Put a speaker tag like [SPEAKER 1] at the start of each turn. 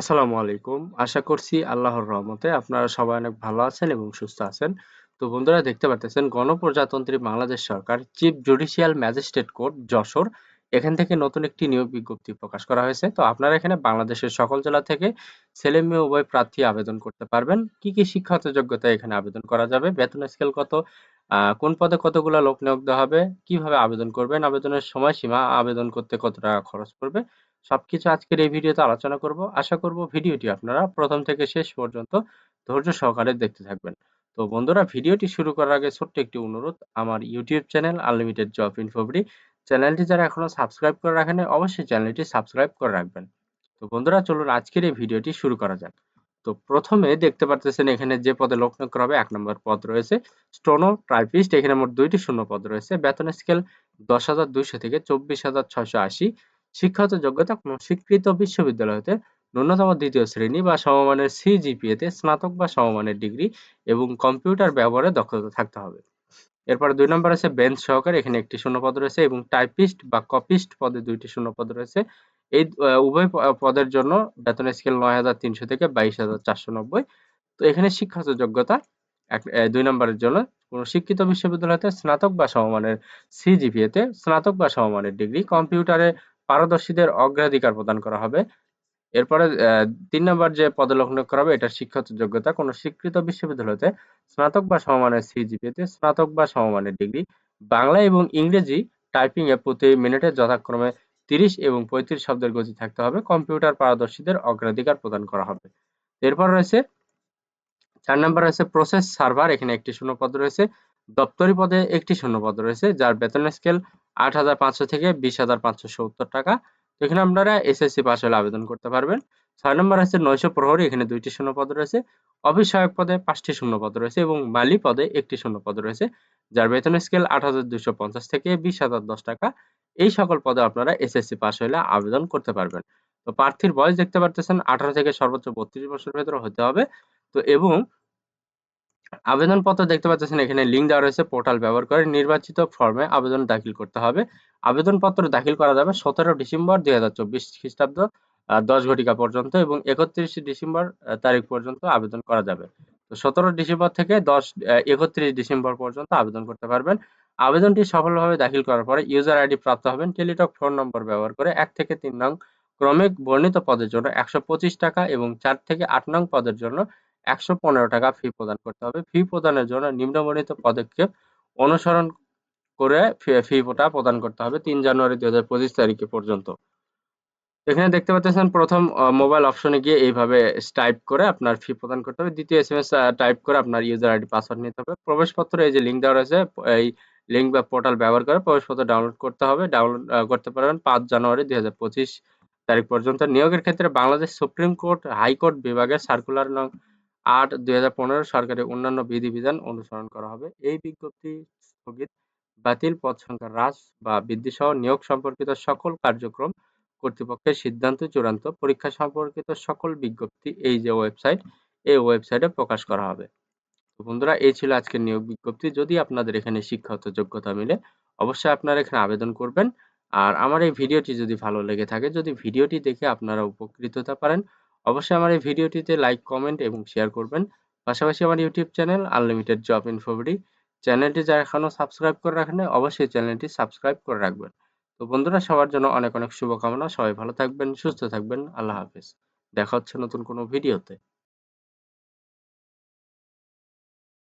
[SPEAKER 1] আসসালামু আলাইকুম। আশা করছি আল্লাহর রহমতে আপনারা সবাই অনেক ভালো আছেন এবং সুস্থ আছেন। তো বন্ধুরা দেখতে পারতেছেন গণপ্রজাতন্ত্রী বাংলাদেশ সরকার chief judicial magistrate court Jessore এখান থেকে নতুন একটি নিয়োগ বিজ্ঞপ্তি প্রকাশ করা হয়েছে। তো আপনারা এখানে বাংলাদেশের সকল জেলা থেকে ছেলে মেয়ে উভয় প্রার্থী আবেদন করতে পারবেন। কি শিক্ষাগত যোগ্যতায় এখানে আবেদন করা যাবে, বেতন স্কেল কত, কোন পদে কতগুলা লোক নিয়োগ দেওয়া হবে, কিভাবে আবেদন করবেন, আবেদনের সময়সীমা, আবেদন করতে কত টাকা খরচ পড়বে সবকিছু আজকের এই ভিডিওতে আলোচনা করব। আশা করব ভিডিওটি আপনারা প্রথম থেকে শেষ পর্যন্ত ধৈর্য সহকারে দেখতে থাকবেন। তো বন্ধুরা ভিডিওটি শুরু করার আগে ছোট্ট একটি অনুরোধ, আমার ইউটিউব চ্যানেল আনলিমিটেড জব ইনফোবডি চ্যানেলটি যারা এখনো সাবস্ক্রাইব করে রাখেন অবশ্যই চ্যানেলটি সাবস্ক্রাইব করে রাখবেন। তো বন্ধুরা চলুন আজকের এই ভিডিওটি শুরু করা যাক। তো প্রথমে দেখতে পারতেছেন এখানে যে পদে লোক নিয়োগ করা হবে ১ নম্বর পদ রয়েছে স্টেনো টাইপিস্ট। এখানে মোট ২টি শূন্য পদ রয়েছে। বেতন স্কেল ১০,২০০ থেকে ২৪,৬৮০। শিক্ষাগত যোগ্যতা কোনো স্বীকৃত বিশ্ববিদ্যালয় হতে ন্যূনতম দ্বিতীয় শ্রেণী বা সমমানের সিজিপিএতে স্নাতক বা সমমানের ডিগ্রি এবং কম্পিউটার ব্যবহারে দক্ষতা থাকতে হবে। এরপরে ২ নম্বর আছে বেঞ্চ সহকারী, এখানে একটি শূন্যপদ রয়েছে এবং টাইপিস্ট বা কপিস্ট পদে ২টি শূন্যপদ রয়েছে। এই উভয় পদের জন্য বেতন স্কেল ৯,৩০০ থেকে ২২,৪৯০। তো এখানে শিক্ষাগত যোগ্যতা ২ নম্বরের জন্য কোন শিক্ষিত বিশ্ববিদ্যালয় হতে স্নাতক বা সমমানের সিজিপিএতে স্নাতক বা সমমানের ডিগ্রি, কম্পিউটারে পারদর্শীদের অগ্রাধিকার প্রদান করা হবে। এরপরে ৩ নাম্বার যে পদে লোক নিয়োগ করা হবে এটার শিক্ষাগত যোগ্যতা কোন স্বীকৃত বিশ্ববিদ্যালয় হতে স্নাতক বা সমমানের সিজিপিএতে স্নাতক বা সমমানের ডিগ্রি, বাংলা এবং ইংরেজি টাইপিং এ প্রতি মিনিটে যথাক্রমে ৩০ এবং ৩৫ শব্দের গতি থাকতে হবে। কম্পিউটার পারদর্শীদের অগ্রাধিকার প্রদান করা হবে। এরপর রয়েছে ৪ নাম্বার রয়েছে প্রসেস সার্ভার, এখানে একটি শূন্যপদ রয়েছে। দপ্তরি পদে একটি শূন্যপদ রয়েছে যার বেতন স্কেল ৮,৫০০ থেকে ২০,৫৭০ টাকা। তো এখানে আপনারা এসএসসি পাস হলে আবেদন করতে পারবেন। ৬ নম্বর আছে নৈশ প্রহরী, এখানে ২টি শূন্যপদ রয়েছে। অফিস সহায়ক পদে ৫টি শূন্যপদ রয়েছে এবং মালি পদে একটি শূন্যপদ রয়েছে যার বেতন স্কেল ৮,২৫০ থেকে ২০,০১০ টাকা। এই সকল পদে আপনারা এসএসসি পাস হলে আবেদন করতে পারবেন। তো প্রার্থীর বয়স দেখতে পারতেছেন ১৮ থেকে সর্বোচ্চ ৩২ বছরের ভেতরে হতে হবে। তো এবং আবেদনপত্র দেখতে পাচ্ছেন এখানে লিঙ্ক দেওয়া রয়েছে, পোর্টাল ব্যবহার করে নির্বাচিত ফর্মে আবেদন দাখিল করতে হবে। আবেদনপত্র দাখিল করা যাবে ১৭ ডিসেম্বর ২০২৪ খ্রিস্টাব্দ ১০ ঘটিকা পর্যন্ত এবং ৩১ ডিসেম্বর তারিখ পর্যন্ত আবেদন করা যাবে। তো ১৭ ডিসেম্বর থেকে ৩১ ডিসেম্বর পর্যন্ত আবেদন করতে পারবেন। আবেদনটি সফলভাবে দাখিল করার পরে ইউজার আইডি প্রাপ্ত হবেন। টেলিটক ফোন নম্বর ব্যবহার করে ১ থেকে ৩ নং ক্রমে বর্ণিত পদের জন্য ১২৫ টাকা এবং ৪ থেকে ৮ নং পদের জন্য ১১৫ টাকা ফি প্রদান করতে হবে। ফি প্রদানের জন্য নিম্নবর্ণিত পদক্ষেপ অনুসরণ করে ফিটা প্রদান করতে হবে ৩ জানুয়ারি ২০২৫ তারিখে পর্যন্ত। এখানে দেখতে পাচ্ছেন প্রথম মোবাইল অপশনে গিয়ে এইভাবে টাইপ করে আপনার ফি প্রদান করতে হবে। দ্বিতীয় এসএমএস টাইপ করে আপনার ইউজার আইডি পাসওয়ার্ড নিতে হবে। প্রবেশপত্র এই যে লিঙ্ক দেওয়া রয়েছে, এই লিঙ্ক বা পোর্টাল ব্যবহার করে প্রবেশপত্র ডাউনলোড করতে হবে। ডাউনলোড করতে পারবেন ৫ জানুয়ারি ২০২৫ তারিখ পর্যন্ত। নিয়োগের ক্ষেত্রে বাংলাদেশ সুপ্রিম কোর্ট, হাইকোর্ট বিভাগের সার্কুলার নং ৮/২০১৫ সরকারের অন্যান্য বিধিবিধান অনুসরণ করা হবে। এই বিজ্ঞপ্তি স্থগিত, বাতিল, পদ সংখ্যা হ্রাস বা বৃদ্ধি সহ নিয়োগ সম্পর্কিত সকল কার্যক্রম কর্তৃপক্ষের সিদ্ধান্ত চূড়ান্ত। পরীক্ষা সম্পর্কিত সকল বিজ্ঞপ্তি এই যে ওয়েবসাইট, এই ওয়েবসাইটে প্রকাশ করা হবে। তো বন্ধুরা এই ছিল আজকের নিয়োগ বিজ্ঞপ্তি। যদি আপনাদের এখানে শিক্ষাগত যোগ্যতা মিলে অবশ্যই আপনারা এখানে আবেদন করবেন। আর আমার এই ভিডিওটি যদি ভালো লেগে থাকে, যদি ভিডিওটি দেখে আপনারা উপকৃত হতে পারেন, অবশ্যই আমার এই ভিডিওটিতে লাইক, কমেন্ট এবং শেয়ার করবেন। পাশাপাশি আমার ইউটিউব চ্যানেল আনলিমিটেড জব ইনফোবডি চ্যানেলটি যারা এখনো সাবস্ক্রাইব করে রাখেন নাই অবশ্যই চ্যানেলটি সাবস্ক্রাইব করে রাখবেন। তো বন্ধুরা সবার জন্য অনেক শুভকামনা। সবাই ভালো থাকবেন, সুস্থ থাকবেন। আল্লাহ হাফেজ। দেখা হচ্ছে নতুন কোনো ভিডিওতে।